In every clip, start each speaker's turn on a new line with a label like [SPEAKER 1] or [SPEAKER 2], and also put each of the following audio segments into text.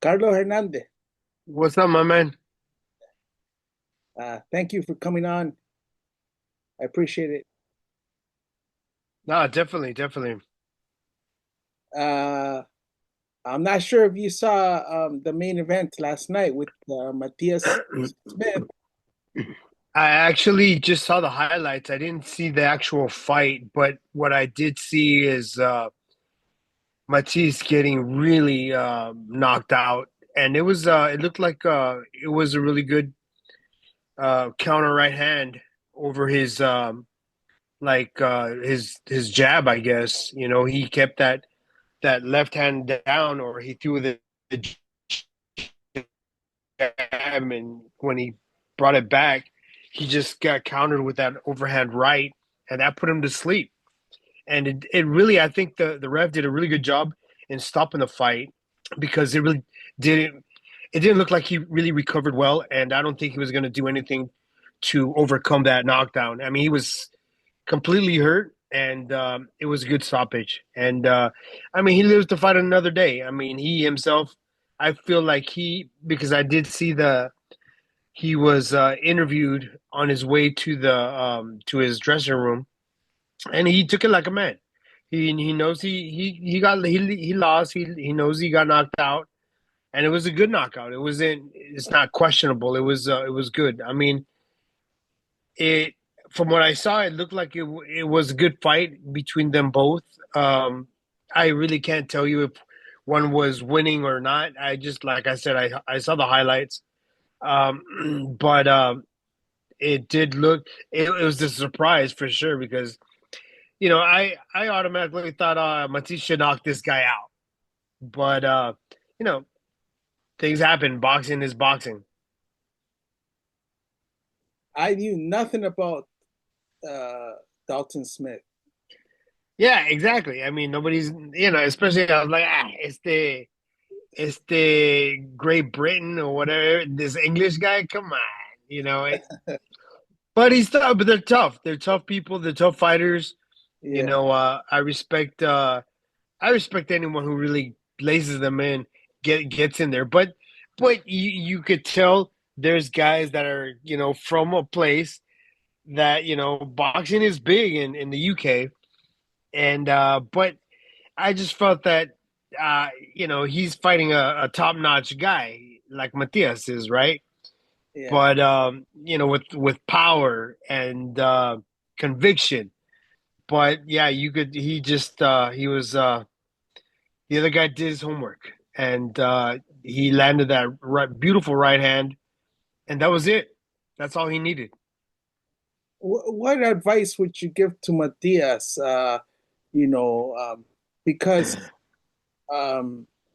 [SPEAKER 1] Carlos Hernandez,
[SPEAKER 2] What's up, my man?
[SPEAKER 1] thank you for coming on. I appreciate it.
[SPEAKER 2] No, definitely, definitely.
[SPEAKER 1] Uh, I'm not sure if you saw the main event last night with Matias Smith.
[SPEAKER 2] I actually just saw the highlights. I didn't see the actual fight, but what I did see is Matias getting really knocked out, and it looked like it was a really good counter right hand over his his jab, I guess. He kept that left hand down, or he threw the jab, and when he brought it back, he just got countered with that overhand right, and that put him to sleep. And it really, I think the ref did a really good job in stopping the fight because didn't it didn't look like he really recovered well, and I don't think he was going to do anything to overcome that knockdown. I mean, he was completely hurt, and it was a good stoppage. And I mean, he lives to fight another day. I mean, he himself, I feel like because I did see he was interviewed on his way to his dressing room, and he took it like a man. He knows he lost. He knows he got knocked out, and it was a good knockout. It's not questionable. It was good. I mean, it from what I saw, it looked like it was a good fight between them both. Um, I really can't tell you if one was winning or not. I just like I said, I saw the highlights. But it did look it was a surprise for sure because I automatically thought Matisse should knock this guy out. But you know, things happen. Boxing is boxing.
[SPEAKER 1] I knew nothing about uh, Dalton Smith.
[SPEAKER 2] Yeah, exactly. I mean, nobody's especially I was like, it's the Great Britain or whatever. This English guy, come on, but he's tough. But they're tough. They're tough people. They're tough fighters.
[SPEAKER 1] Yeah.
[SPEAKER 2] I respect anyone who really laces them in, gets in there. But you could tell there's guys that are from a place that boxing is big in the UK, and but I just felt that he's fighting a top notch guy like Matias is, right?
[SPEAKER 1] Yeah.
[SPEAKER 2] But with power and conviction. But yeah, you could. He just he was the other guy did his homework, and he landed that beautiful right hand, and that was it. That's all he needed.
[SPEAKER 1] What advice would you give to Matias? You know, because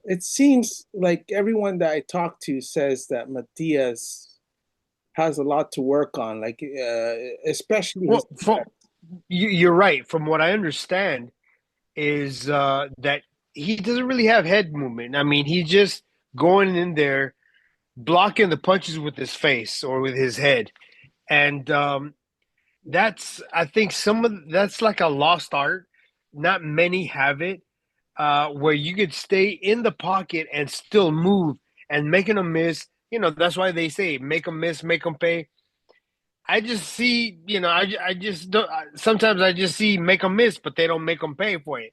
[SPEAKER 1] it seems like everyone that I talk to says that Matias has a lot to work on, like especially his
[SPEAKER 2] Well, you're right. From what I understand, is that he doesn't really have head movement. I mean, he's just going in there, blocking the punches with his face or with his head, and that's I think that's like a lost art. Not many have it, where you could stay in the pocket and still move and making a miss. That's why they say make them miss, make them pay. I just see, I just don't. Sometimes I just see make them miss, but they don't make them pay for it.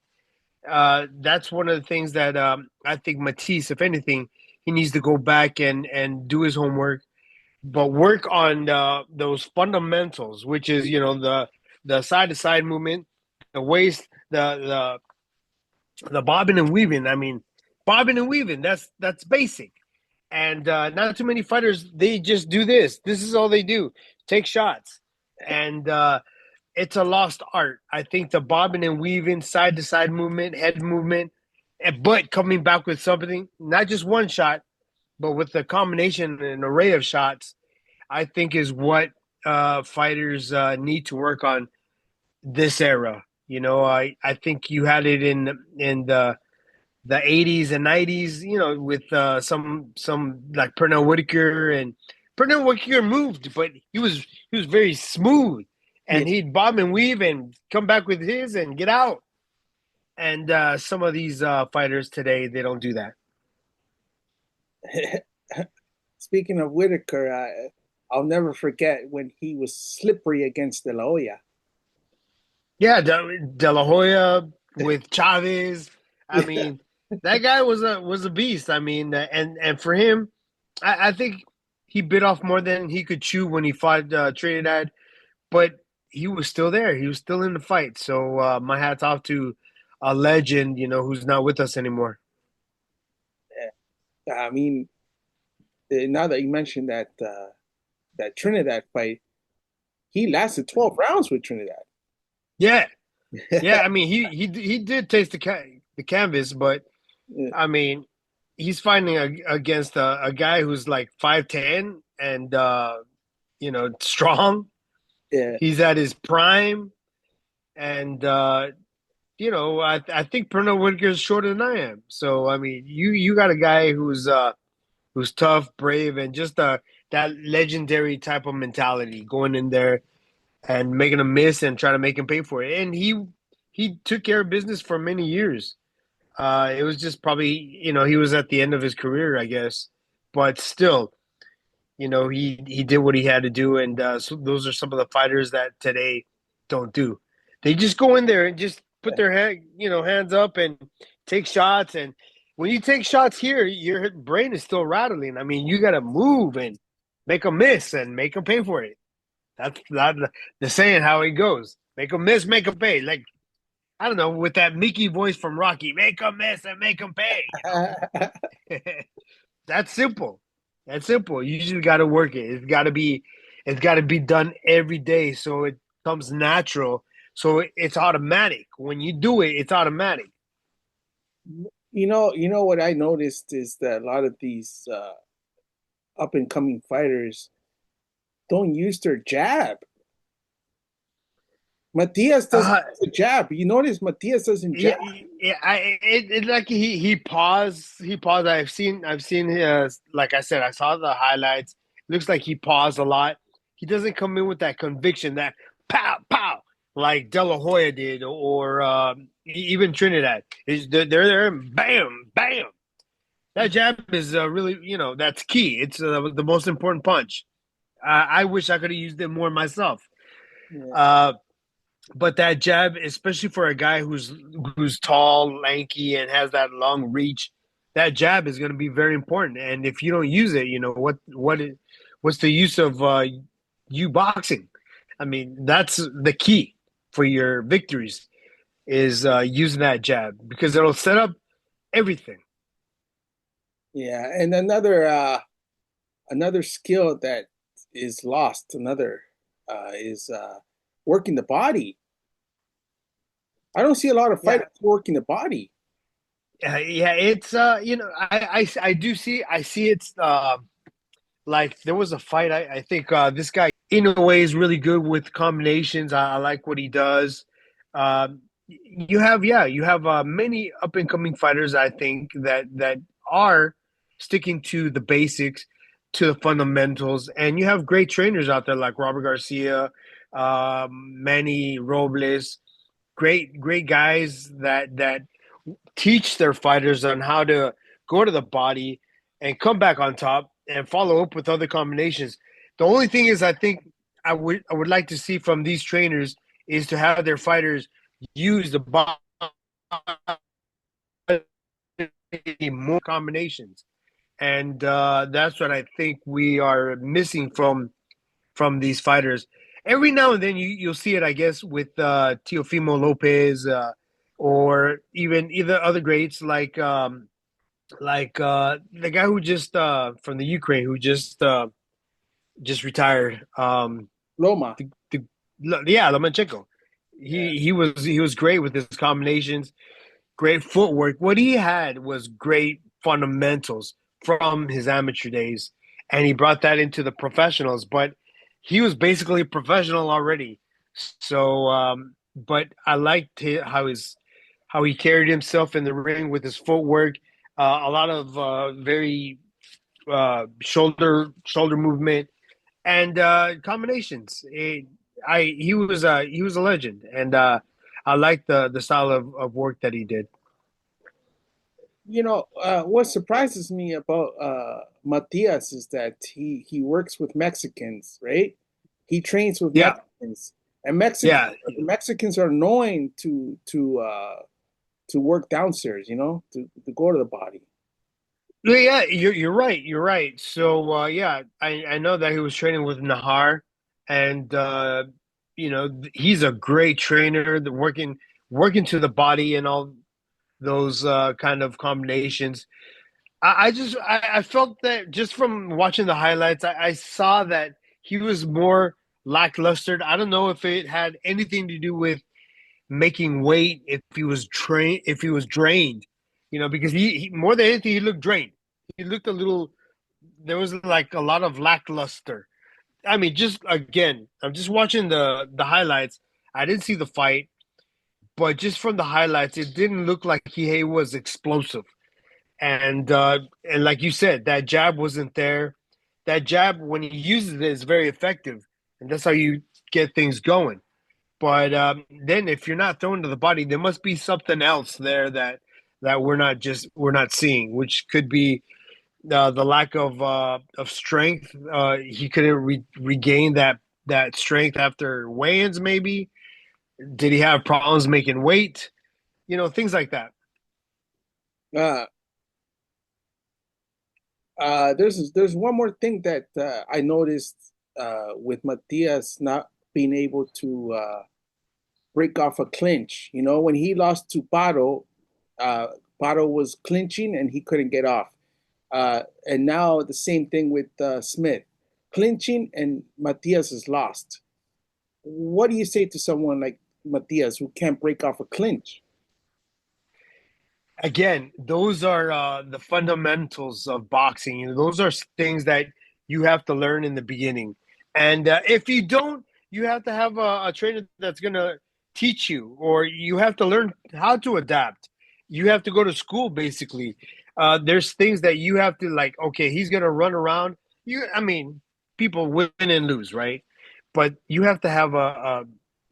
[SPEAKER 2] That's one of the things that I think Matisse, if anything, he needs to go back and do his homework, but work on those fundamentals, which is the side to side movement, the waist, the bobbing and weaving. I mean, bobbing and weaving. That's basic. And not too many fighters. They just do this. This is all they do. Take shots, and it's a lost art. I think the bobbing and weaving, side to side movement, head movement, but coming back with something, not just one shot, but with the combination and array of shots, I think is what fighters need to work on this era. I think you had it in the 80s and 90s, with some like Pernell Whitaker, and Pernell Whitaker moved, but he was very smooth,
[SPEAKER 1] yeah.
[SPEAKER 2] and he'd bob and weave and come back with his and get out. And some of these fighters today, they don't do that.
[SPEAKER 1] Speaking of Whitaker, I'll never forget when he was slippery against De La Hoya.
[SPEAKER 2] Yeah, De La Hoya with Chavez. I mean, that guy was a beast. I mean, and for him, I think he bit off more than he could chew when he fought Trinidad, but he was still there. He was still in the fight. So my hat's off to a legend, who's not with us anymore.
[SPEAKER 1] I mean, now that you mentioned that Trinidad fight, he lasted 12 rounds with Trinidad.
[SPEAKER 2] Yeah, yeah. I mean, he did taste the canvas, but I mean, he's fighting against a guy who's like 5'10" and strong.
[SPEAKER 1] Yeah,
[SPEAKER 2] He's at his prime, and I think Pernell Whitaker is shorter than I am. So I mean, you got a guy who's tough, brave, and just that legendary type of mentality going in there and making a miss and trying to make him pay for it. And he took care of business for many years. It was just probably he was at the end of his career, I guess, but still, he did what he had to do, and so those are some of the fighters that today don't do. They just go in there and just put their hands up and take shots. And when you take shots here, your brain is still rattling. I mean, you got to move and make a miss and make them pay for it. That's not the saying how it goes. Make them miss, make them pay. Like I don't know, with that Mickey voice from Rocky, make them miss and make them pay. That's simple. That's simple. You just got to work it. It's got to be done every day, so it comes natural. So it's automatic. When you do it, it's automatic.
[SPEAKER 1] you know what I noticed is that a lot of these up and coming fighters don't use their jab. Matias doesn't
[SPEAKER 2] Uh,
[SPEAKER 1] use a jab. You notice Matias doesn't jab.
[SPEAKER 2] yeah, yeah. Like he paused. He paused. I've seen his. Like I said, I saw the highlights. Looks like he paused a lot. He doesn't come in with that conviction, that pow pow, like De La Hoya did, or even Trinidad. They're there and bam bam. That jab is really, that's key. It's the most important punch. I wish I could have used it more myself.
[SPEAKER 1] Yeah.
[SPEAKER 2] Uh, but that jab, especially for a guy who's tall, lanky, and has that long reach, that jab is going to be very important. And if you don't use it, what's the use of you boxing? I mean, that's the key for your victories is using that jab because it'll set up everything.
[SPEAKER 1] Yeah, and another skill that is lost, another is working the body. I don't see a lot of
[SPEAKER 2] Yeah,
[SPEAKER 1] fighters working the body.
[SPEAKER 2] yeah. It's I do I see it's like there was a fight. I think this guy in a way is really good with combinations. I like what he does. You have many up and coming fighters. I think that are sticking to the basics, to the fundamentals, and you have great trainers out there like Robert Garcia, Manny Robles, great guys that teach their fighters on how to go to the body and come back on top and follow up with other combinations. The only thing is, I think I would like to see from these trainers is to have their fighters use the body more combinations, and that's what I think we are missing from these fighters. Every now and then you'll see it, I guess, with Teofimo Lopez or even either other greats like the guy who just from the Ukraine who just retired.
[SPEAKER 1] Loma.
[SPEAKER 2] The yeah, Lomachenko.
[SPEAKER 1] Yeah.
[SPEAKER 2] He was great with his combinations, great footwork. What he had was great fundamentals from his amateur days, and he brought that into the professionals. But he was basically a professional already. So, but I liked how he carried himself in the ring with his footwork. A lot of very shoulder movement and combinations. He was a legend, and I like the style of work that he did.
[SPEAKER 1] What surprises me about Matias is that he works with Mexicans, right? He trains with
[SPEAKER 2] Yeah,
[SPEAKER 1] Mexicans, and
[SPEAKER 2] yeah,
[SPEAKER 1] Mexicans are known to work downstairs, to go to the body.
[SPEAKER 2] yeah. You're right. You're right. So yeah, I know that he was training with Nahar, and he's a great trainer. Working to the body and all those kind of combinations. I felt that just from watching the highlights, I saw that he was more lackluster. I don't know if it had anything to do with making weight, if he was drained, because he more than anything he looked drained. He looked a little. There was like a lot of lackluster. I mean, just again, I'm just watching the highlights. I didn't see the fight, but just from the highlights, it didn't look like he was explosive. And like you said, that jab wasn't there. That jab, when he uses it, is very effective, and that's how you get things going. But then, if you're not throwing to the body, there must be something else there that we're not seeing, which could be the lack of strength. He couldn't regain that strength after weigh-ins. Maybe did he have problems making weight? Things like that.
[SPEAKER 1] Uh, there's one more thing that I noticed with Matias not being able to break off a clinch. When he lost to uh, Paro was clinching and he couldn't get off. And now the same thing with Smith, clinching and Matias is lost. What do you say to someone like Matias who can't break off a clinch?
[SPEAKER 2] Again, those are the fundamentals of boxing. Those are things that you have to learn in the beginning. And if you don't, you have to have a trainer that's going to teach you, or you have to learn how to adapt. You have to go to school, basically. There's things that you have to like. Okay, he's going to run around. I mean, people win and lose, right? But you have to have a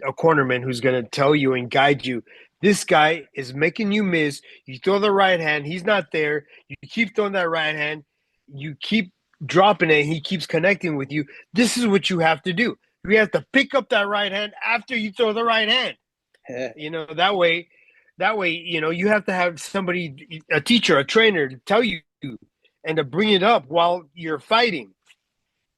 [SPEAKER 2] cornerman who's going to tell you and guide you. This guy is making you miss. You throw the right hand, he's not there. You keep throwing that right hand, you keep dropping it, he keeps connecting with you. This is what you have to do. You have to pick up that right hand after you throw the right hand. That way, you have to have somebody, a teacher, a trainer to tell you and to bring it up while you're fighting.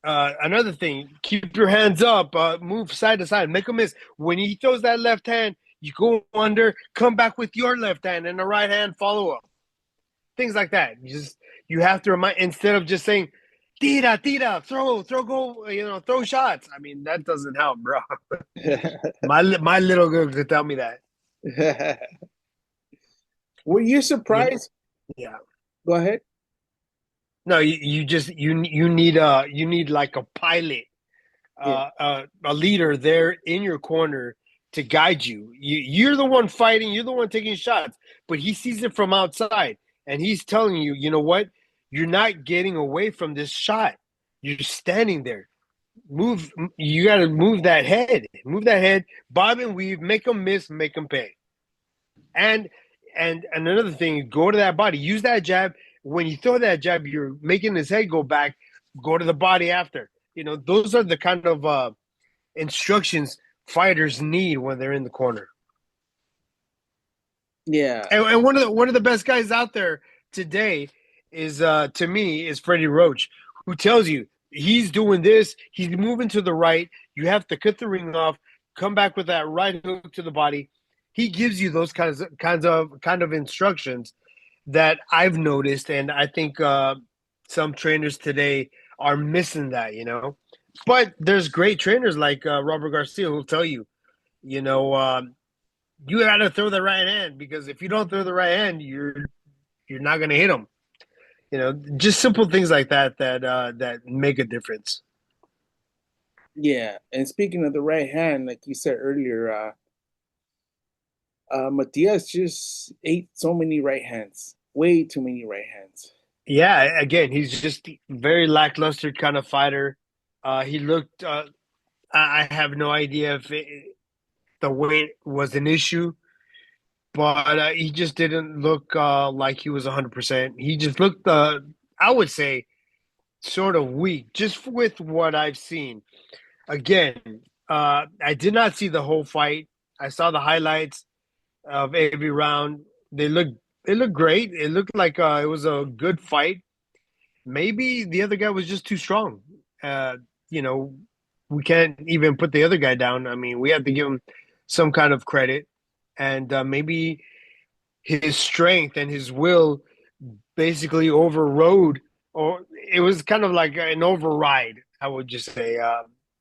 [SPEAKER 2] Another thing, keep your hands up, move side to side, make a miss. When he throws that left hand, you go under, come back with your left hand and the right hand follow up. Things like that. You have to remind, instead of just saying tira tira, throw go, throw shots. I mean, that doesn't help, bro. My little girl could tell me that.
[SPEAKER 1] Were you
[SPEAKER 2] You
[SPEAKER 1] surprised?
[SPEAKER 2] yeah.
[SPEAKER 1] Go ahead.
[SPEAKER 2] No, you just you need like a pilot,
[SPEAKER 1] Yeah.
[SPEAKER 2] a leader there in your corner to guide you. You're the one fighting, you're the one taking shots, but he sees it from outside and he's telling you, you know what? You're not getting away from this shot. You're standing there. Move. You got to move that head. Move that head. Bob and weave. Make them miss. Make them pay. And and another thing, go to that body. Use that jab. When you throw that jab, you're making his head go back. Go to the body after. Those are the kind of instructions fighters need when they're in the corner.
[SPEAKER 1] Yeah.
[SPEAKER 2] And one of the best guys out there today is to me is Freddie Roach, who tells you he's doing this, he's moving to the right. You have to cut the ring off, come back with that right hook to the body. He gives you those kind of instructions that I've noticed, and I think some trainers today are missing that. But there's great trainers like Robert Garcia who'll tell you, you know, um, you got to throw the right hand because if you don't throw the right hand, you're not going to hit them. Just simple things like that make a difference.
[SPEAKER 1] Yeah. And speaking of the right hand, like you said earlier, Matias just ate so many right hands, way too many right hands.
[SPEAKER 2] Yeah, again, he's just very lackluster kind of fighter. He looked. I have no idea if the weight was an issue, but he just didn't look like he was 100%. He just looked, I would say, sort of weak, just with what I've seen. Again, I did not see the whole fight. I saw the highlights of every round. They looked great. It looked like it was a good fight. Maybe the other guy was just too strong. Uh, you know, we can't even put the other guy down. I mean, we have to give him some kind of credit, and maybe his strength and his will basically overrode, or it was kind of like an override. I would just say,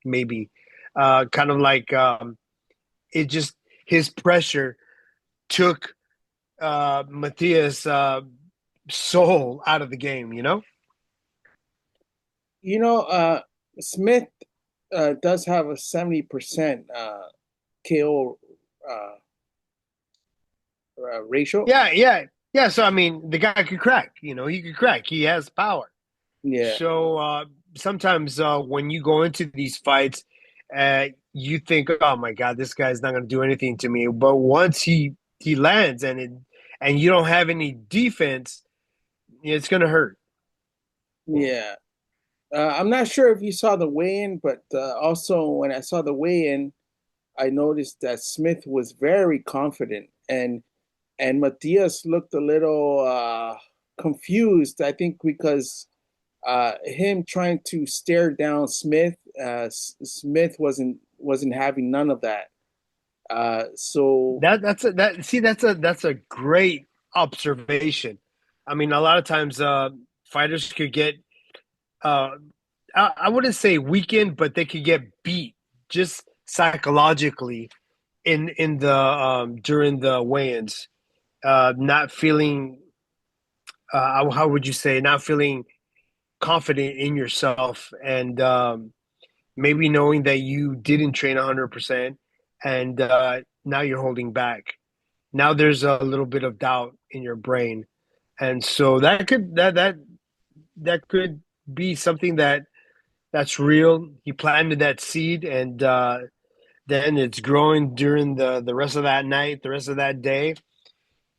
[SPEAKER 2] maybe, kind of like it just his pressure took Matias' soul out of the game. You know?
[SPEAKER 1] You know, Smith does have a 70% KO uh, ratio.
[SPEAKER 2] Yeah, yeah, yeah. So I mean, the guy could crack. You know, he could crack. He has power.
[SPEAKER 1] Yeah,
[SPEAKER 2] So sometimes when you go into these fights, you think, "Oh my God, this guy's not going to do anything to me." But once he lands and you don't have any defense, it's going to hurt.
[SPEAKER 1] yeah. I'm not sure if you saw the weigh-in, but also when I saw the weigh-in, I noticed that Smith was very confident, and Matias looked a little confused. I think because him trying to stare down Smith, Smith wasn't having none of that. So
[SPEAKER 2] That's a great observation. I mean, a lot of times fighters could get uh, I wouldn't say weakened, but they could get beat just psychologically in the during the weigh-ins, not feeling how would you say, not feeling confident in yourself, and maybe knowing that you didn't train 100%, and now you're holding back. Now there's a little bit of doubt in your brain, and so that could be something that's real. He planted that seed, and then it's growing during the rest of that night, the rest of that day,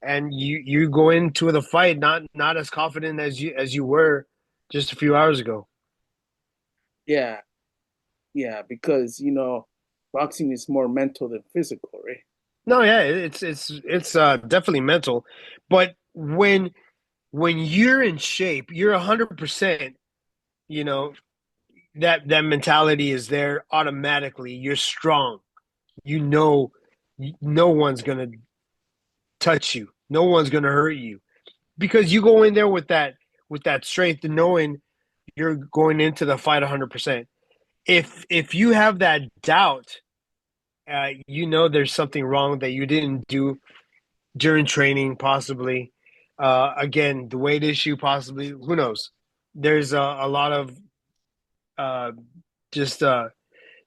[SPEAKER 2] and you go into the fight not as confident as you were just a few hours ago.
[SPEAKER 1] yeah, yeah, because boxing is more mental than physical, right?
[SPEAKER 2] No, yeah, it's definitely mental, but when you're in shape, you're 100%. You know that mentality is there automatically. You're strong. You know, no one's gonna touch you. No one's gonna hurt you because you go in there with that strength and knowing you're going into the fight 100%. If you have that doubt, there's something wrong that you didn't do during training, possibly. Again, the weight issue, possibly. Who knows? There's a lot of uh, just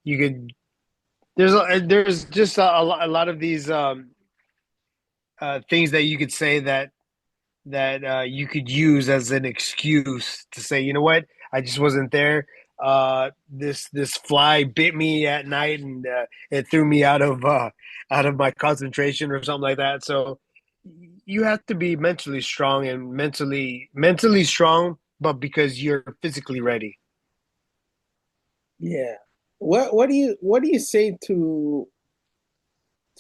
[SPEAKER 2] you could. There's just a lot of these things that you could say that you could use as an excuse to say, you know what, I just wasn't there. This fly bit me at night, and it threw me out of my concentration or something like that. So you have to be mentally strong and mentally strong, but because you're physically ready.
[SPEAKER 1] Yeah. What do you say to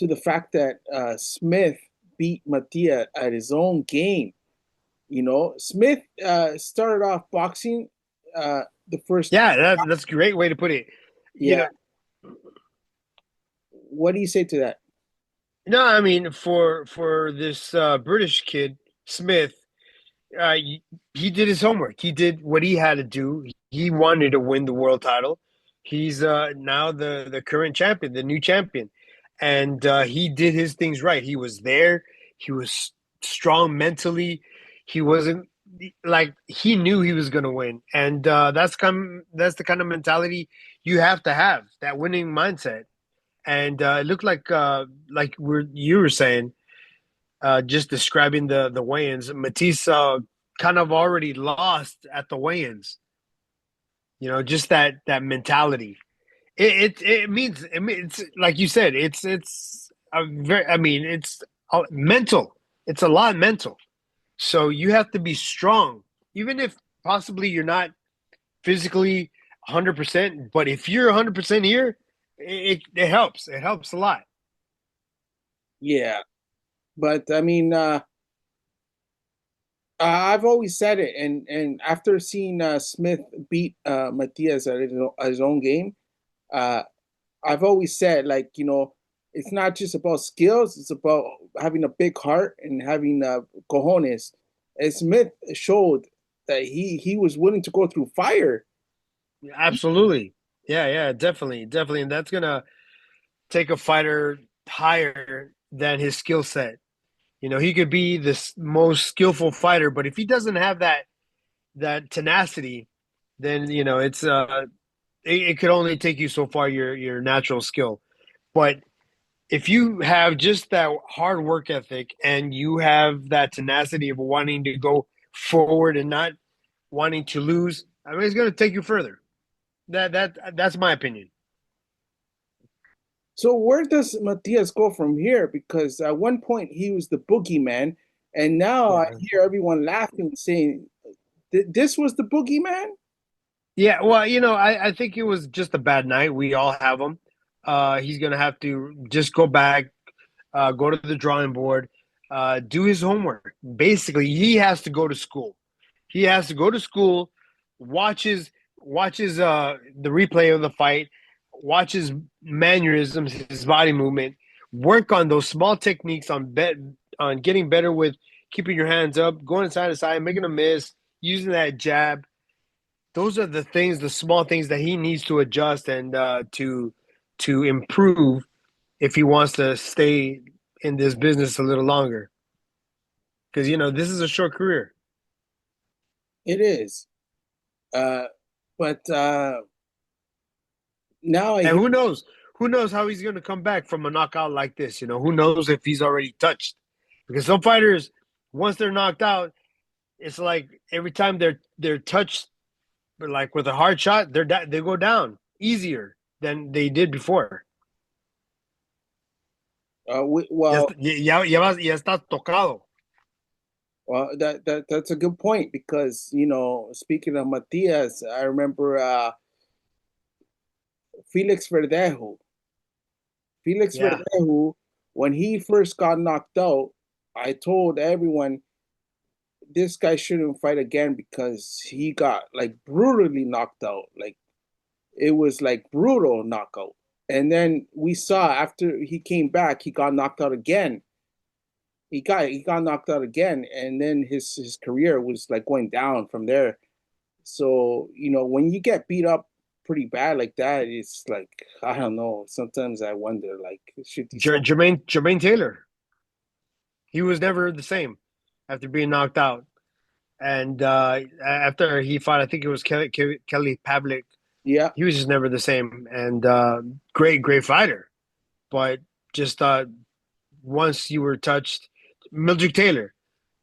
[SPEAKER 1] the fact that Smith beat Matia at his own game? Smith started off boxing the first.
[SPEAKER 2] Yeah, that's a great way to put it. You
[SPEAKER 1] Yeah.
[SPEAKER 2] know,
[SPEAKER 1] What do you say to that?
[SPEAKER 2] no, I mean for this British kid Smith, he did his homework. He did what he had to do. He wanted to win the world title. He's now the current champion, the new champion, and he did his things right. He was there. He was strong mentally. He wasn't like he knew he was going to win, and that's the kind of mentality you have to have, that winning mindset. And it looked like you were saying, just describing the weigh-ins. Matisse kind of already lost at the weigh-ins. Just that mentality. it's like you said, it's a very, I mean, it's mental. It's a lot mental. So you have to be strong, even if possibly you're not physically 100%. But if you're 100% here, it helps. It helps a lot.
[SPEAKER 1] Yeah, but I mean, I've always said it, and after seeing Smith beat Matias at his own game, uh, I've always said, like, it's not just about skills; it's about having a big heart and having cojones. And Smith showed that he was willing to go through fire.
[SPEAKER 2] Absolutely. Yeah, yeah, definitely, definitely, and that's gonna take a fighter higher than his skill set. He could be the most skillful fighter, but if he doesn't have that tenacity, then it could only take you so far, your natural skill. But if you have just that hard work ethic and you have that tenacity of wanting to go forward and not wanting to lose, I mean, it's going to take you further. That's my opinion.
[SPEAKER 1] So where does Matias go from here? Because at one point he was the boogeyman, and now I
[SPEAKER 2] Yeah.
[SPEAKER 1] hear everyone laughing, saying, This was the boogeyman?"
[SPEAKER 2] Yeah, well, I think it was just a bad night. We all have them. He's gonna have to just go back, go to the drawing board, do his homework. Basically, he has to go to school. He has to go to school, watches the replay of the fight, watches mannerisms, his body movement, work on those small techniques on getting better with keeping your hands up, going side to side, making a miss, using that jab. Those are the things, the small things that he needs to adjust and to improve if he wants to stay in this business a little longer. Because this is a short career.
[SPEAKER 1] It is. Uh, but now I
[SPEAKER 2] And
[SPEAKER 1] hear,
[SPEAKER 2] who knows how he's going to come back from a knockout like this. Who knows if he's already touched. Because some fighters, once they're knocked out, it's like every time they're touched, like with a hard shot, they go down easier than they did before. Ya,
[SPEAKER 1] well,
[SPEAKER 2] ya estás tocado.
[SPEAKER 1] that's a good point because speaking of Matias, I remember Felix Verdejo. Felix
[SPEAKER 2] Yeah.
[SPEAKER 1] Verdejo, when he first got knocked out, I told everyone this guy shouldn't fight again because he got like brutally knocked out. Like it was like brutal knockout. And then we saw after he came back, he got knocked out again. He got knocked out again, and then his career was like going down from there. So when you get beat up pretty bad like that, it's like I don't know. Sometimes I wonder, like, should he still?
[SPEAKER 2] Jermaine Taylor. He was never the same after being knocked out. And after he fought, I think it was Kelly Pavlik.
[SPEAKER 1] Yeah,
[SPEAKER 2] He was just never the same. And great fighter, but just once you were touched, Mildred Taylor,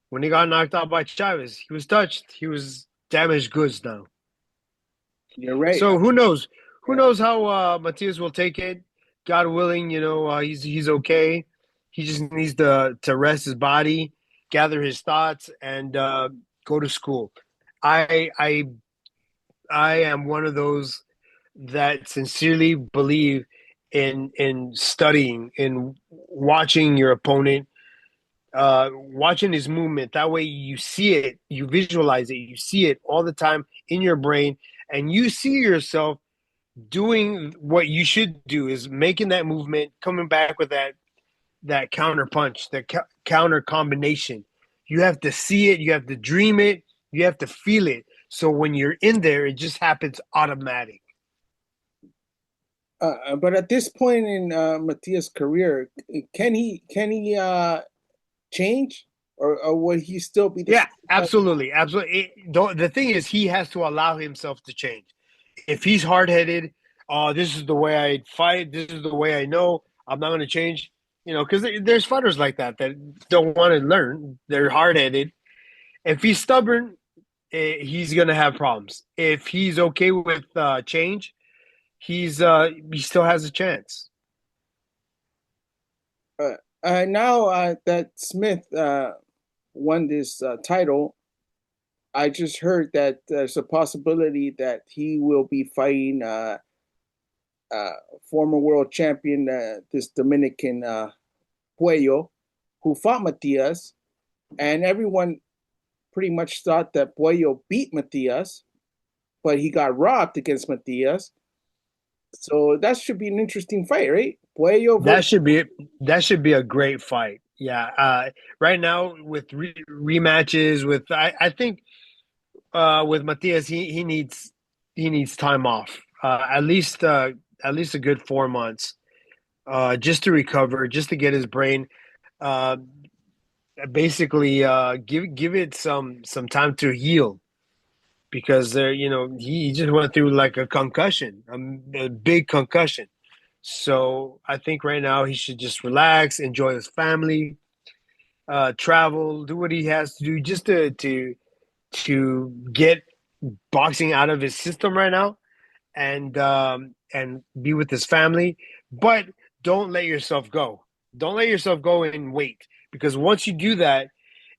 [SPEAKER 2] when he got knocked out by Chavez, he was touched. He was damaged goods now.
[SPEAKER 1] you're right.
[SPEAKER 2] So who knows? Who
[SPEAKER 1] Yeah.
[SPEAKER 2] knows how Matias will take it? God willing, he's okay. He just needs to rest his body, gather his thoughts, and go to school. I I I am one of those that sincerely believe in studying, in watching your opponent, watching his movement. That way, you see it, you visualize it, you see it all the time in your brain, and you see yourself doing what you should do is making that movement, coming back with that counter punch, that counter combination. You have to see it, you have to dream it, you have to feel it. So when you're in there, it just happens automatic.
[SPEAKER 1] But at this point in Matias' career, can he change, or will he still be the
[SPEAKER 2] Yeah,
[SPEAKER 1] same fighter?
[SPEAKER 2] absolutely, absolutely. The thing is, he has to allow himself to change. If he's hard headed, oh, this is the way I fight. This is the way I know. I'm not going to change. Because there's fighters like that don't want to learn. They're hard headed. If he's stubborn, he's going to have problems. If he's okay with change, he still has a chance.
[SPEAKER 1] Now that Smith won this title, I just heard that there's a possibility that he will be fighting uh, former world champion, this Dominican Puello, who fought Matias, and everyone pretty much thought that Puello beat Matias, but he got robbed against Matias. So that should be an interesting fight, right? Puello
[SPEAKER 2] That
[SPEAKER 1] versus
[SPEAKER 2] should be that should be a great fight. Yeah. Right now with rematches with I think with Matias he needs time off. At least a good 4 months just to recover, just to get his brain uh, basically give it some time to heal because there he just went through like a concussion, a big concussion. So I think right now he should just relax, enjoy his family, travel, do what he has to do just to get boxing out of his system right now and be with his family. But don't let yourself go. Don't let yourself go and wait because once you do that,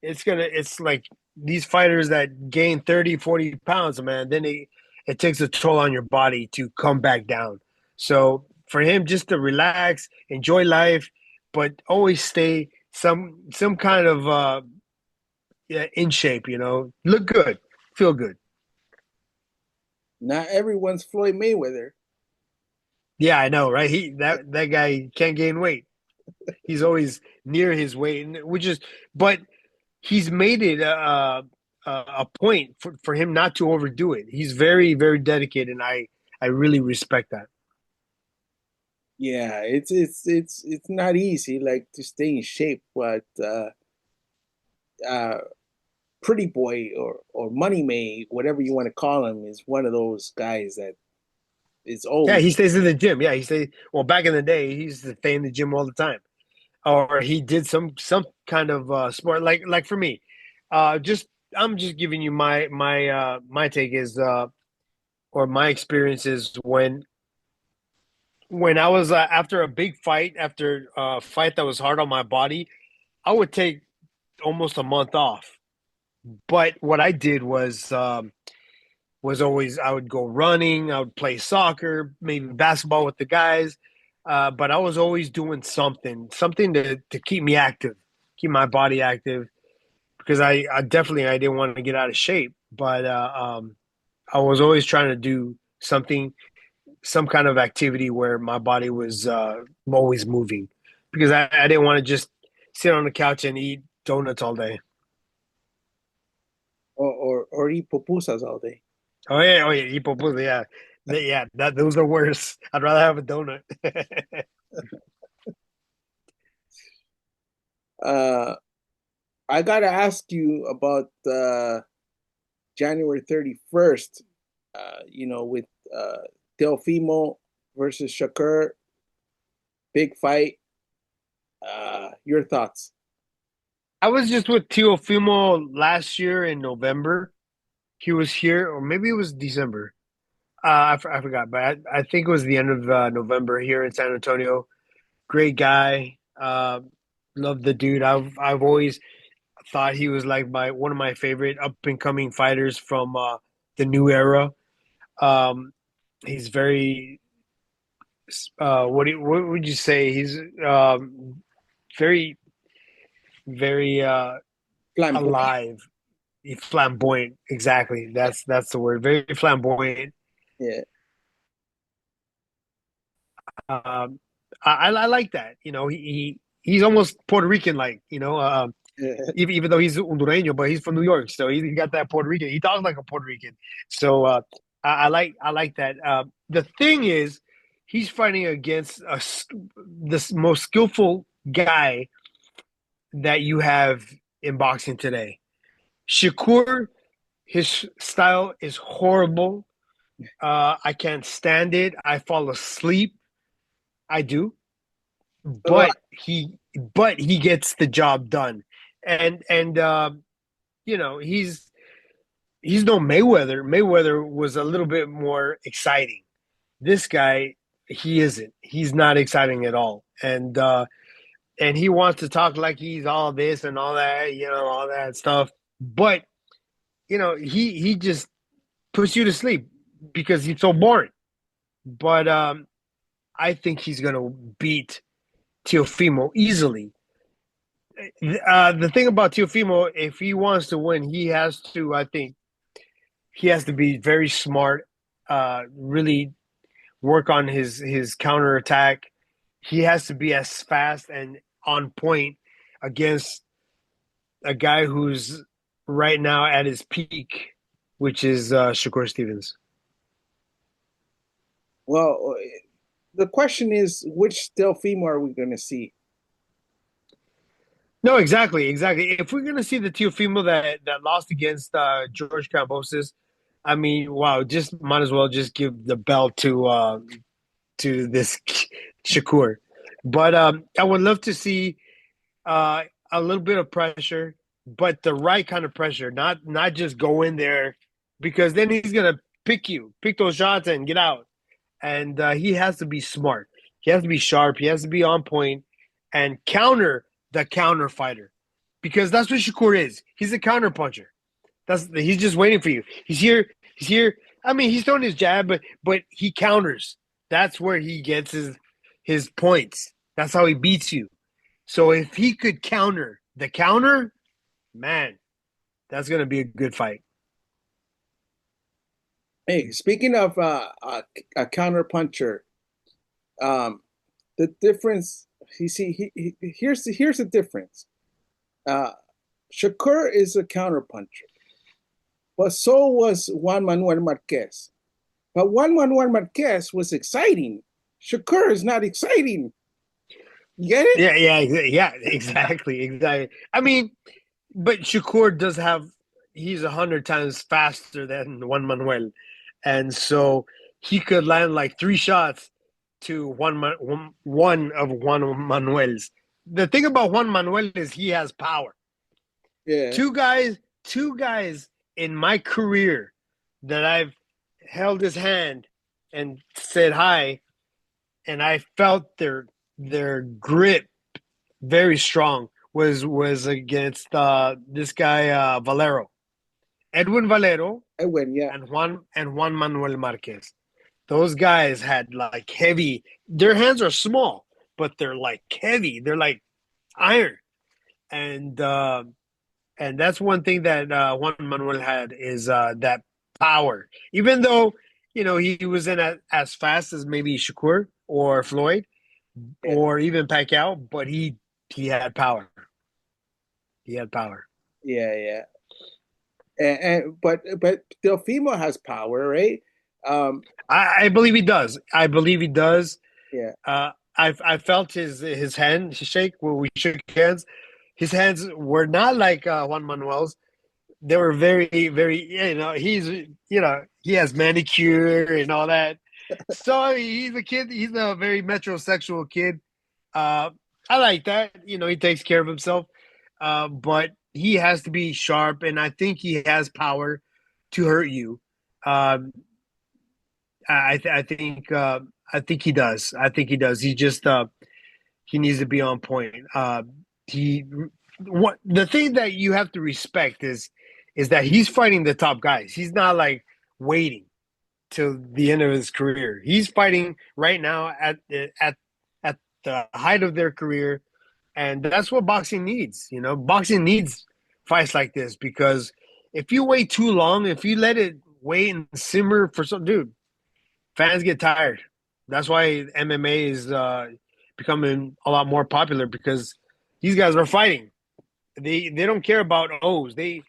[SPEAKER 2] it's like these fighters that gain 30, 40 pounds, man, then it takes a toll on your body to come back down. So for him just to relax, enjoy life, but always stay some kind of yeah, in shape, look good, feel good.
[SPEAKER 1] not everyone's Floyd Mayweather.
[SPEAKER 2] Yeah, I know, right? That guy can't gain weight. He's always near his weight, which is, but he's made it a point for him not to overdo it. He's very, very dedicated, and I really respect that.
[SPEAKER 1] Yeah, it's not easy like to stay in shape, but uh Pretty Boy or Money May, whatever you want to call him, is one of those guys that is
[SPEAKER 2] Yeah,
[SPEAKER 1] always.
[SPEAKER 2] he stays in the gym. Yeah, he stays. Well, back in the day, he used to stay in the gym all the time, or he did some kind of sport. Like for me, just I'm just giving you my take is or my experiences when I was after a big fight, after a fight that was hard on my body, I would take almost a month off. But what I did was always I would go running, I would play soccer, maybe basketball with the guys, but I was always doing something to keep me active, keep my body active because I definitely I didn't want to get out of shape, but I was always trying to do something some kind of activity where my body was always moving because I didn't want to just sit on the couch and eat donuts all day.
[SPEAKER 1] Or eat pupusas all day.
[SPEAKER 2] Oh yeah, eat pupusas, yeah. Yeah, those are worse. I'd rather have a donut.
[SPEAKER 1] Uh, I gotta ask you about January 31st. With Teofimo versus Shakur, big fight. Your thoughts?
[SPEAKER 2] I was just with Teofimo last year in November. He was here, or maybe it was December. I forgot, but I think it was the end of November here in San Antonio. Great guy. Love the dude. I've always thought he was like my one of my favorite up and coming fighters from the new era. Um, he's very what would you say? He's very very
[SPEAKER 1] Flamboyant.
[SPEAKER 2] alive, flamboyant. Exactly. That's the word. Very flamboyant.
[SPEAKER 1] Yeah.
[SPEAKER 2] Um, I like that. He's almost Puerto Rican like. Even though he's Hondureño, but he's from New York, so he got that Puerto Rican. He talks like a Puerto Rican. So I like that. The thing is, he's fighting against the most skillful guy that you have in boxing today. Shakur, his style is horrible. I can't stand it. I fall asleep. I do,
[SPEAKER 1] Well,
[SPEAKER 2] but he gets the job done, and he's no Mayweather. Mayweather was a little bit more exciting. This guy, he isn't. He's not exciting at all. And he wants to talk like he's all this and all that, all that stuff. But he just puts you to sleep because he's so boring. But I think he's gonna beat Teofimo easily. The thing about Teofimo, if he wants to win, he has to. I think he has to be very smart. Really work on his counter attack. He has to be as fast and on point against a guy who's right now at his peak, which is Shakur Stevens.
[SPEAKER 1] Well, the question is, which Delfimo are we going to see?
[SPEAKER 2] No, exactly, exactly. If we're gonna see the Teofimo that lost against George Kambosos, I mean, wow, just might as well just give the belt to this Shakur. But I would love to see uh, a little bit of pressure, but the right kind of pressure, not just go in there because then he's gonna pick those shots and get out. And he has to be smart. He has to be sharp. He has to be on point and counter the counter fighter because that's what Shakur is. He's a counter puncher. He's just waiting for you. He's here. He's here. I mean, he's throwing his jab, but he counters. That's where he gets his points. That's how he beats you. So if he could counter the counter, man, that's gonna be a good fight.
[SPEAKER 1] Hey, speaking of a counter puncher, um, the difference. You see, here's the difference. Uh, Shakur is a counter puncher, but so was Juan Manuel Marquez. But Juan Manuel Marquez was exciting. Shakur is not exciting. You get it?
[SPEAKER 2] Yeah, exactly, exactly. I mean, but Shakur does have he's 100 times faster than Juan Manuel, and so he could land like three shots to one of Juan Manuel's. The thing about Juan Manuel is he has power.
[SPEAKER 1] Yeah.
[SPEAKER 2] Two guys in my career that I've held his hand and said hi, and I felt their grip very strong was against this guy Valero, Edwin Valero,
[SPEAKER 1] I win. Yeah.
[SPEAKER 2] and Juan Manuel Marquez. Those guys had like heavy. Their hands are small, but they're like heavy. They're like iron, and uh, and that's one thing that Juan Manuel had is that power. Even though he wasn't as fast as maybe Shakur or Floyd
[SPEAKER 1] Yeah.
[SPEAKER 2] or even Pacquiao, but he had power. He had power.
[SPEAKER 1] Yeah. Yeah. But Delfimo has power, right? Um,
[SPEAKER 2] I believe he does. I believe he does.
[SPEAKER 1] yeah.
[SPEAKER 2] I felt his hand shake when we shook hands. His hands were not like Juan Manuel's. They were very very. He has manicure and all that. So he's a kid. He's a very metrosexual kid. Uh, I like that. He takes care of himself. But he has to be sharp, and I think he has power to hurt you. Um, I think he does. I think he does. He just he needs to be on point. He what the thing that you have to respect is that he's fighting the top guys. He's not like waiting till the end of his career. He's fighting right now at the height of their career, and that's what boxing needs. Boxing needs fights like this because if you wait too long, if you let it wait and simmer for some dude, fans get tired. That's why MMA is becoming a lot more popular because these guys are fighting. They don't care about O's. They're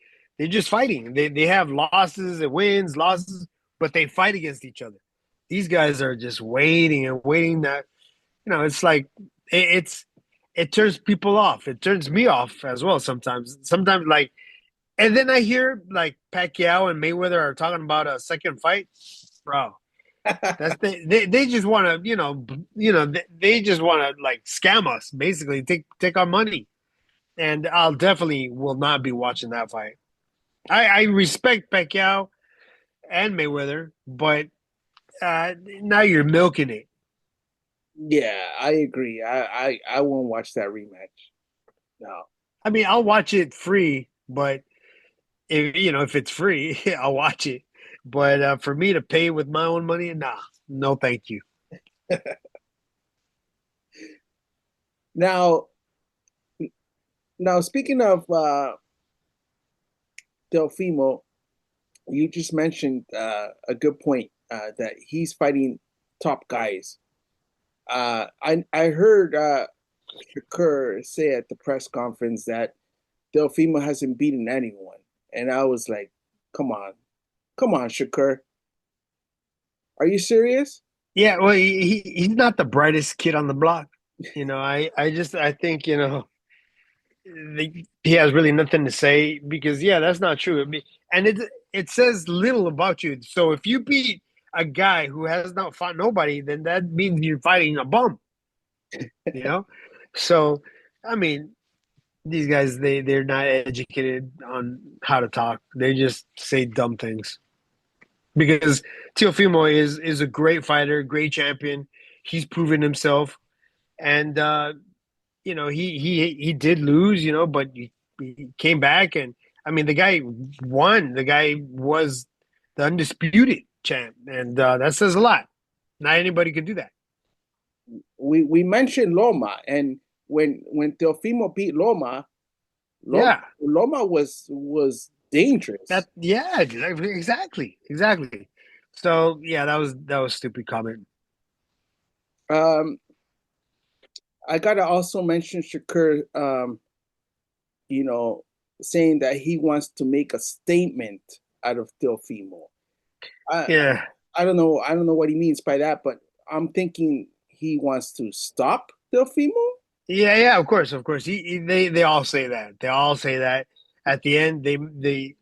[SPEAKER 2] just fighting. They have losses and wins, losses, but they fight against each other. These guys are just waiting and waiting. That it's like it turns people off. It turns me off as well sometimes. Sometimes like, and then I hear like Pacquiao and Mayweather are talking about a second fight, bro. That's they just want to they just want to like scam us basically take our money, and I'll definitely will not be watching that fight. I respect Pacquiao and Mayweather, but now you're milking it.
[SPEAKER 1] Yeah, I agree. I won't watch that rematch. No.
[SPEAKER 2] I mean, I'll watch it free, but if it's free, I'll watch it. But for me to pay with my own money, nah, no, thank you.
[SPEAKER 1] Now, now speaking of Teofimo, you just mentioned a good point that he's fighting top guys. I heard Shakur say at the press conference that Teofimo hasn't beaten anyone, and I was like, come on, Shakur, are you serious?
[SPEAKER 2] Yeah, well, he's not the brightest kid on the block. I think he has really nothing to say because yeah, that's not true. And it says little about you. So if you beat a guy who has not fought nobody, then that means you're fighting a bum. You know, so I mean, these guys they're not educated on how to talk. They just say dumb things because Teofimo is a great fighter, great champion. He's proven himself, and he did lose, but he came back, and I mean the guy won. The guy was the undisputed champ, and that says a lot. Not anybody could do that.
[SPEAKER 1] We mentioned Loma, and when Teofimo beat Loma,
[SPEAKER 2] Yeah,
[SPEAKER 1] Loma was dangerous.
[SPEAKER 2] yeah, exactly. So yeah, that was stupid comment.
[SPEAKER 1] Um, I gotta also mention Shakur, you know, saying that he wants to make a statement out of Teofimo. I
[SPEAKER 2] Yeah,
[SPEAKER 1] I don't know what he means by that, but I'm thinking he wants to stop Teofimo.
[SPEAKER 2] yeah. Of course. They all say that. They all say that. At the end, they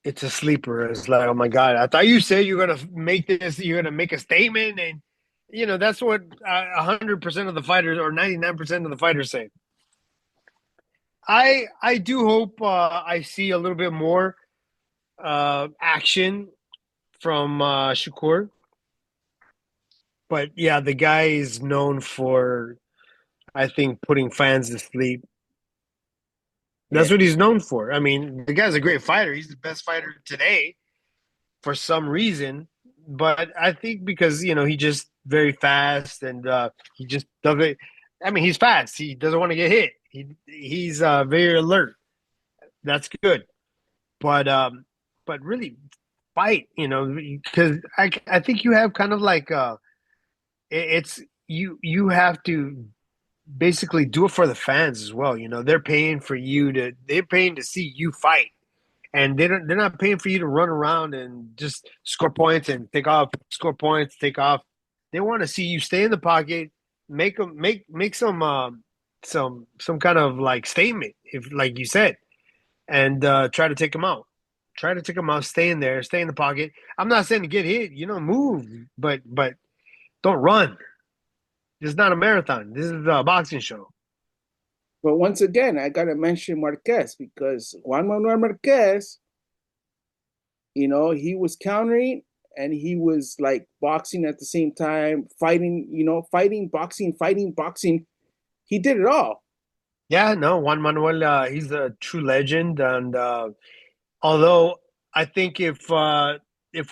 [SPEAKER 2] it's a sleeper. It's like, oh my god, I thought you said you're gonna make this. You're gonna make a statement, and that's what 100% of the fighters or 99% of the fighters say. I do hope I see a little bit more action from Shakur, but yeah, the guy is known for I think putting fans to sleep.
[SPEAKER 1] Yeah.
[SPEAKER 2] That's what he's known for. I mean, the guy's a great fighter. He's the best fighter today for some reason. But I think because he just very fast and he just doesn't. I mean, he's fast. He doesn't want to get hit. He's very alert. That's good. But really fight. Because I think you have kind of like it's you have to basically do it for the fans as well. They're paying to see you fight and they're not paying for you to run around and just score points and take off, score points, take off. They want to see you stay in the pocket, make some kind of like statement, if like you said, and try to take them out. Try to take them out. Stay in there. Stay in the pocket. I'm not saying to get hit. Move, but don't run. This is not a marathon. This is a boxing show.
[SPEAKER 1] But once again, I gotta mention Marquez because Juan Manuel Marquez, he was countering and he was like boxing at the same time, fighting, fighting, boxing, fighting, boxing. He did it all.
[SPEAKER 2] Yeah, no, Juan Manuel, he's a true legend, and although I think if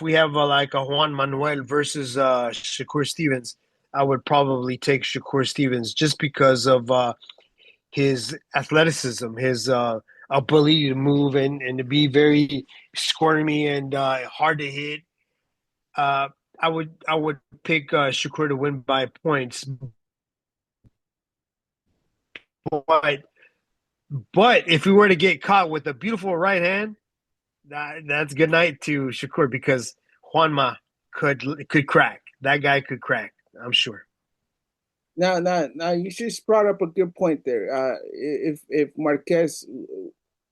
[SPEAKER 2] we have like a Juan Manuel versus Shakur Stevens, I would probably take Shakur Stevens just because of his athleticism, his ability to move and to be very squirmy and hard to hit. Uh, I would pick Shakur to win by points, but if we were to get caught with a beautiful right hand, that's good night to Shakur because Juanma could crack. That guy could crack. I'm sure.
[SPEAKER 1] Now, you just brought up a good point there. If Marquez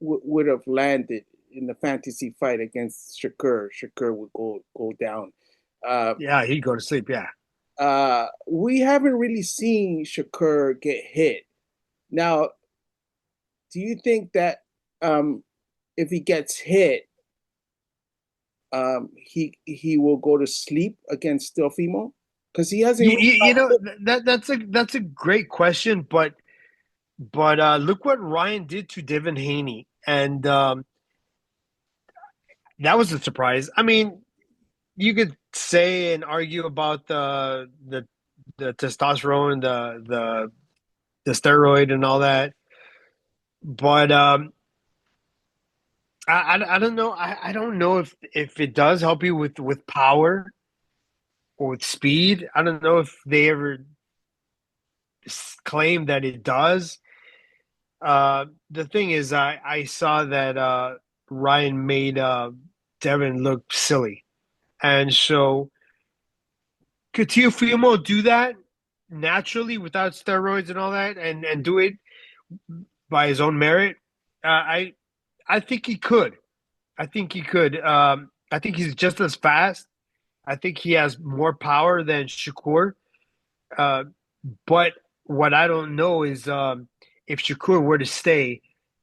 [SPEAKER 1] would have landed in the fantasy fight against Shakur, Shakur would go down. Uh,
[SPEAKER 2] Yeah, he'd go to sleep. Yeah,
[SPEAKER 1] we haven't really seen Shakur get hit. Now, do you think that if he gets hit, he will go to sleep against Teofimo? Because he hasn't
[SPEAKER 2] You,
[SPEAKER 1] really
[SPEAKER 2] you, you know
[SPEAKER 1] got
[SPEAKER 2] that's a great question, but look what Ryan did to Devin Haney, and that was a surprise. I mean, you could say and argue about the testosterone, the steroid, and all that, but I don't know. I don't know if it does help you with power or with speed. I don't know if they ever claim that it does. The thing is, I saw that Ryan made Devin look silly, and so could Teofimo do that naturally without steroids and all that, and do it by his own merit? I think he could. I think he could. I think he's just as fast. I think he has more power than Shakur. Uh, but what I don't know is if Shakur were to stay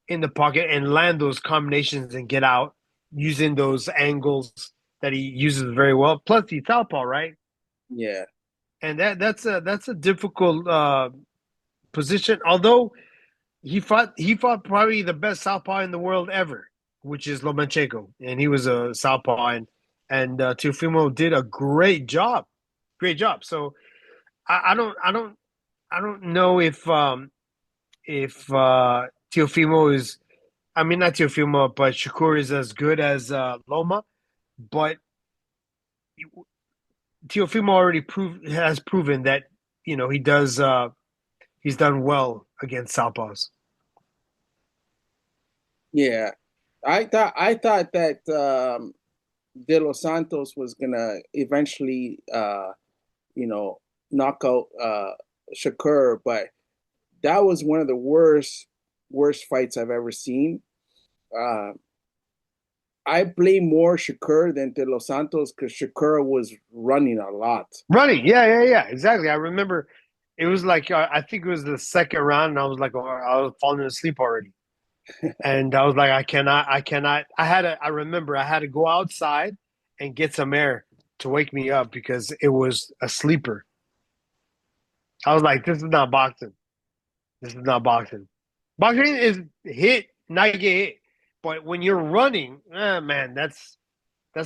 [SPEAKER 2] in the pocket and land those combinations and get out using those angles that he uses very well. Plus, he's southpaw, right?
[SPEAKER 1] yeah,
[SPEAKER 2] And that's a difficult position. Although he fought probably the best southpaw in the world ever, which is Lomachenko, and he was a southpaw, and Teofimo did a great job. So I don't know if Teofimo is, I mean, not Teofimo, but Shakur is as good as Loma, but Teofimo already has proven that he's done well against southpaws.
[SPEAKER 1] yeah. I thought that De Los Santos was gonna eventually you know knock out Shakur, but that was one of the worst fights I've ever seen. Uh, I blame more Shakur than De Los Santos because Shakur was running a lot.
[SPEAKER 2] Running, yeah, exactly. I remember it was like I think it was the second round, and I was like, oh, I was falling asleep already, and I was like, I cannot. I remember I had to go outside and get some air to wake me up because it was a sleeper. I was like, this is not boxing. This is not boxing. Boxing is hit, not get hit. But when you're running, man, that's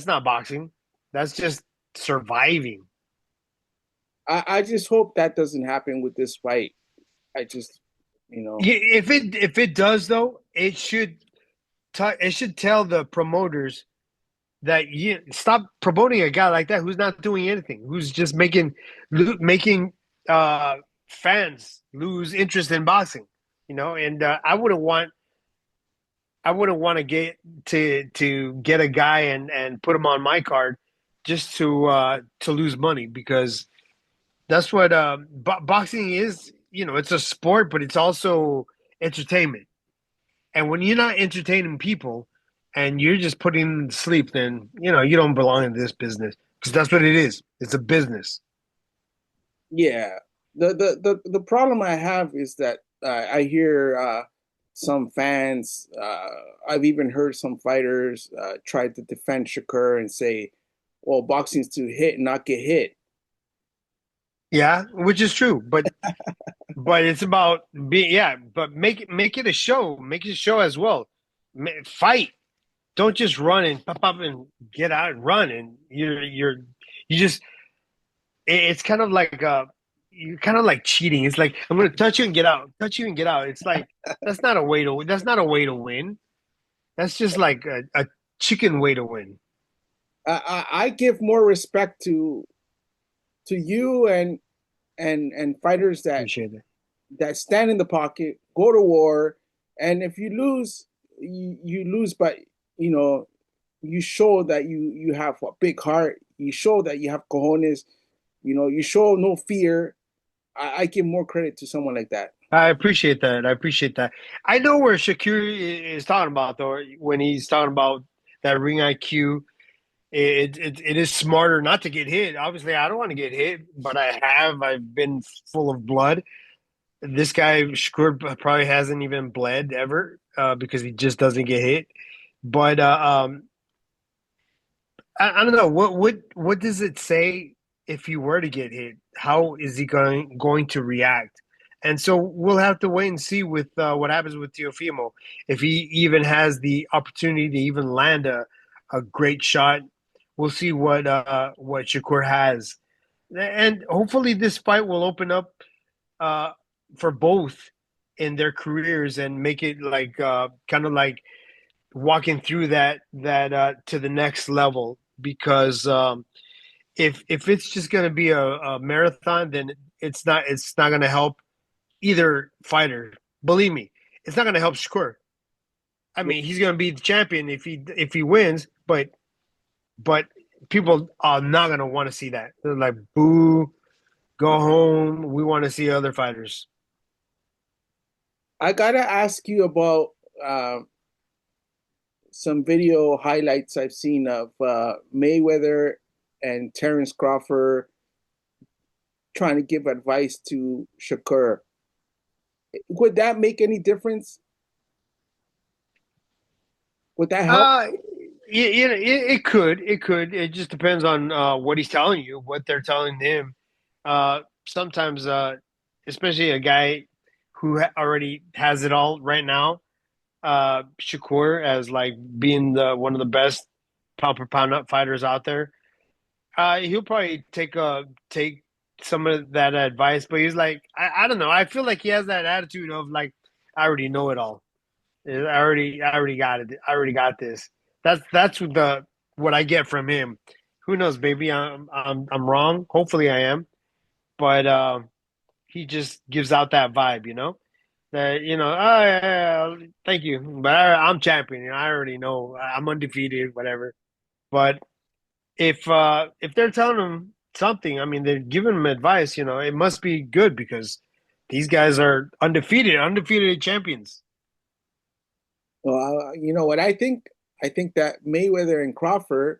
[SPEAKER 2] not boxing. That's just surviving.
[SPEAKER 1] I just hope that doesn't happen with this fight. I just, you know,
[SPEAKER 2] If it does though, it should tell the promoters that you stop promoting a guy like that who's not doing anything, who's just making uh, fans lose interest in boxing. And I wouldn't want to get a guy and put him on my card just to lose money because that's what boxing is. It's a sport, but it's also entertainment. And when you're not entertaining people and you're just putting them to sleep, then you don't belong in this business because that's what it is. It's a business.
[SPEAKER 1] yeah. The problem I have is that I hear some fans. I've even heard some fighters try to defend Shakur and say, "Well, boxing's to hit, not get hit."
[SPEAKER 2] Yeah, which is true, but it's about being, yeah, but make it a show, make it a show as well. Fight. Don't just run and pop up and get out and run and you just it's kind of like you're kind of like cheating. It's like I'm going to touch you and get out, touch you and get out. It's like that's not a way to win. That's just like a chicken way to win.
[SPEAKER 1] I give more respect to you and fighters
[SPEAKER 2] Appreciate it.
[SPEAKER 1] that stand in the pocket, go to war, and if you lose, you lose, but you know you show that you have a big heart. You show that you have cojones. You show no fear. I give more credit to someone like that.
[SPEAKER 2] I appreciate that. I appreciate that. I know where Shakur is talking about though when he's talking about that ring IQ. It is smarter not to get hit. Obviously, I don't want to get hit, but I've been full of blood. This guy Shakur probably hasn't even bled ever because he just doesn't get hit. But I don't know what does it say if he were to get hit? How is he going to react? And so we'll have to wait and see with what happens with Teofimo if he even has the opportunity to even land a great shot. We'll see what Shakur has, and hopefully this fight will open up uh, for both in their careers and make it like kind of like walking through that to the next level because if it's just going to be a marathon, then it's not going to help either fighter. Believe me, it's not going to help Shakur. I mean, he's going to be the champion if he wins, but people are not going to want to see that. They're like, boo, go home. We want to see other fighters.
[SPEAKER 1] I gotta ask you about uh, some video highlights I've seen of Mayweather and Terence Crawford trying to give advice to Shakur. Would that make any difference? Would that help?
[SPEAKER 2] Uh, it could. It could. It just depends on what he's telling you, what they're telling him. Sometimes, especially a guy who already has it all right now, Shakur as like being the one of the best pound per pound up fighters out there. He'll probably take some of that advice, but he's like, I don't know. I feel like he has that attitude of like, I already know it all. I already got it. I already got this. That's what I get from him. Who knows, baby? I'm wrong. Hopefully, I am. But he just gives out that vibe, that oh, yeah, thank you, but I'm champion. I already know. I'm undefeated, whatever. But if they're telling him something, I mean, they're giving him advice. It must be good because these guys are undefeated champions.
[SPEAKER 1] Well, you know what I think? I think that Mayweather and Crawford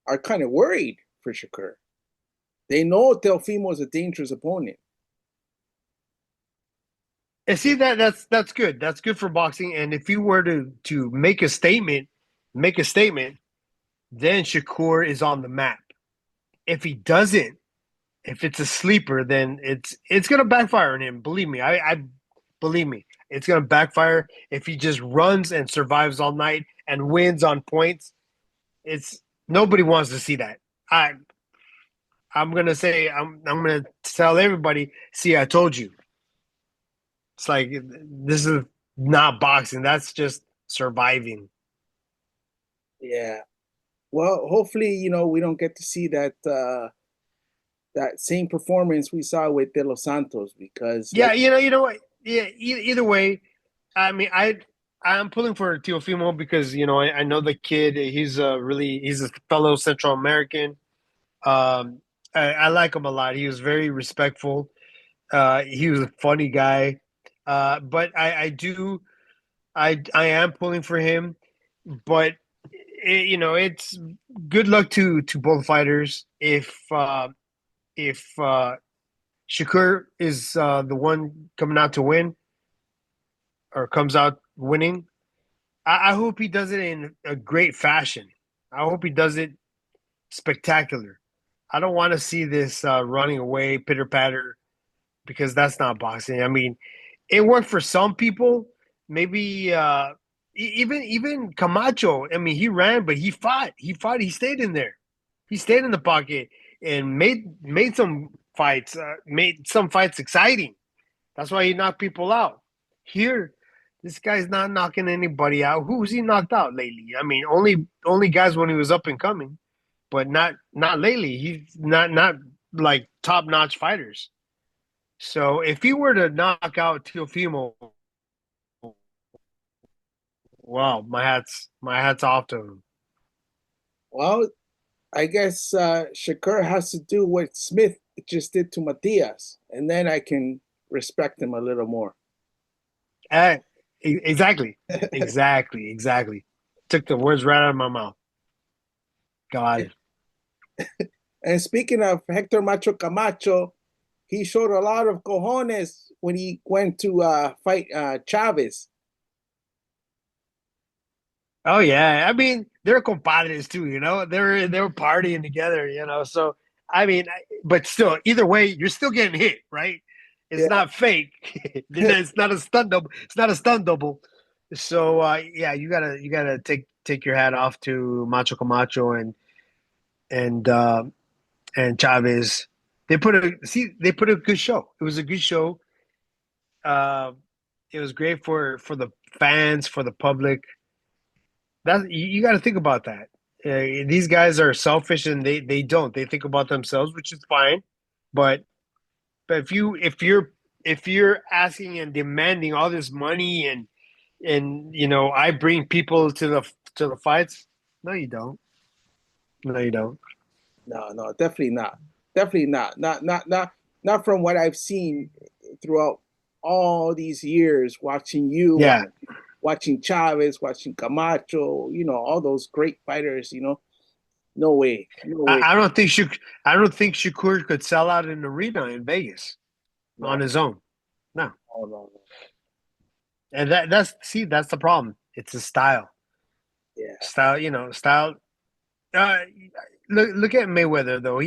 [SPEAKER 1] are kind of worried for Shakur. They know Teofimo is a dangerous opponent.
[SPEAKER 2] And see that's good. That's good for boxing. And if you were to make a statement, then Shakur is on the map. If he doesn't, if it's a sleeper, then it's gonna backfire on him. Believe me, I believe me, it's gonna backfire if he just runs and survives all night and wins on points. It's nobody wants to see that. I I'm gonna say I'm gonna tell everybody. See, I told you. It's like this is not boxing. That's just surviving.
[SPEAKER 1] Yeah. Well, hopefully, we don't get to see that same performance we saw with De Los Santos because,
[SPEAKER 2] Yeah,
[SPEAKER 1] like,
[SPEAKER 2] you know what? Yeah, either way, I mean, I'm pulling for Teofimo because I know the kid. He's a fellow Central American. Um, I like him a lot. He was very respectful. He was a funny guy. But I am pulling for him. But it's good luck to both fighters. If Shakur is the one coming out to win or comes out winning, I hope he does it in a great fashion. I hope he does it spectacular. I don't want to see this running away, pitter patter, because that's not boxing. I mean, it worked for some people. Maybe even Camacho. I mean, he ran, but he fought. He fought. He stayed in there. He stayed in the pocket and made some fights. Made some fights exciting. That's why he knocked people out. Here, this guy's not knocking anybody out. Who's he knocked out lately? I mean, only guys when he was up and coming, but not lately. He's not like top notch fighters. So if he were to knock out Teofimo, wow, my hat's off to him.
[SPEAKER 1] well, I guess Shakur has to do what Smith just did to Matias, and then I can respect him a little more.
[SPEAKER 2] Eh, exactly, exactly. Took the words right out of my mouth. God.
[SPEAKER 1] And speaking of Hector Macho Camacho, he showed a lot of cojones when he went to fight Chavez.
[SPEAKER 2] Oh yeah, I mean they're compadres too. They were partying together. So I mean, but still, either way, you're still getting hit, right? It's
[SPEAKER 1] Yeah.
[SPEAKER 2] not fake. It's not a stunt double. It's not a stunt double. So yeah, you gotta take your hat off to Macho Camacho and uh, and Chavez. They put a good show. It was a good show. Uh, it was great for the fans, for the public. You got to think about that. These guys are selfish and they don't. They think about themselves, which is fine. But but if you're asking and demanding all this money and I bring people to the fights. No, you don't. No, you don't.
[SPEAKER 1] No, no, definitely not. Definitely not. Not from what I've seen throughout all these years watching you,
[SPEAKER 2] Yeah,
[SPEAKER 1] watching Chavez, watching Camacho, all those great fighters, no way. No way.
[SPEAKER 2] I don't think Shakur could sell out an arena in Vegas on
[SPEAKER 1] No,
[SPEAKER 2] his own. No,
[SPEAKER 1] no, no, no.
[SPEAKER 2] and that's the problem. It's a style,
[SPEAKER 1] Yeah.
[SPEAKER 2] style. Style. Uh, look at Mayweather though.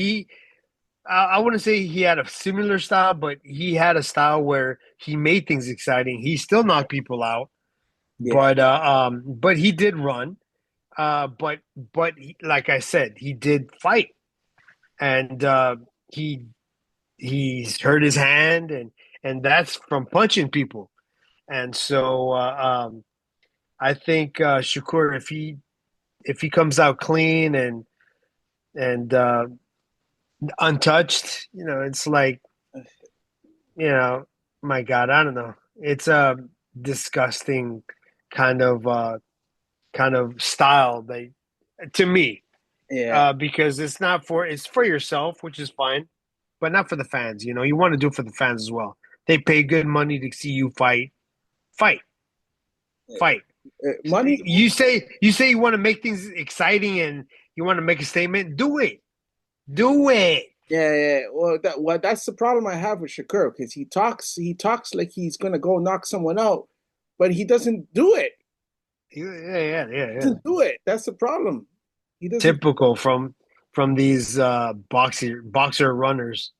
[SPEAKER 2] I wouldn't say he had a similar style, but he had a style where he made things exciting. He still knocked people out,
[SPEAKER 1] Yeah.
[SPEAKER 2] but he did run. But like I said, he did fight, and he he's hurt his hand, and that's from punching people. And so I think Shakur, if he comes out clean and untouched, it's like you know, my God, I don't know. It's a disgusting kind of uh kind of style that to me,
[SPEAKER 1] Yeah.
[SPEAKER 2] because it's for yourself, which is fine, but not for the fans. You want to do it for the fans as well. They pay good money to see you fight, fight.
[SPEAKER 1] Money.
[SPEAKER 2] You say you want to make things exciting and you want to make a statement. Do it.
[SPEAKER 1] Yeah, yeah. That's the problem I have with Shakur because he talks like he's gonna go knock someone out, but he doesn't do it.
[SPEAKER 2] Yeah, yeah, yeah, yeah.
[SPEAKER 1] Doesn't do it. That's the problem. He doesn't.
[SPEAKER 2] Typical from these boxer runners.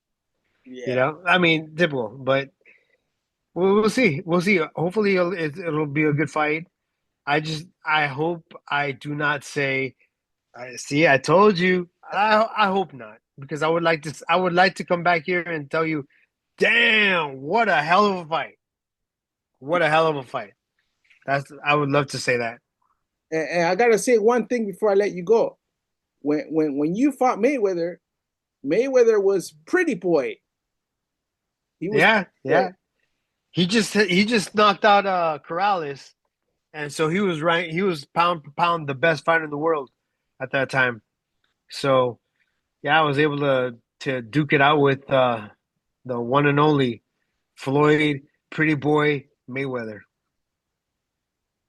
[SPEAKER 1] Yeah.
[SPEAKER 2] I mean, typical. But we'll see. We'll see. Hopefully, it'll be a good fight. I hope I do not say. See, I told you. I hope not because I would like to come back here and tell you, damn, what a hell of a fight! What a hell of a fight! I would love to say that.
[SPEAKER 1] And I gotta say one thing before I let you go. When you fought Mayweather, Mayweather was pretty boy. He was
[SPEAKER 2] Yeah,
[SPEAKER 1] pretty boy.
[SPEAKER 2] yeah. He just knocked out Corrales, and so he was right. He was pound for pound the best fighter in the world at that time. So yeah, I was able to duke it out with the one and only Floyd Pretty Boy Mayweather.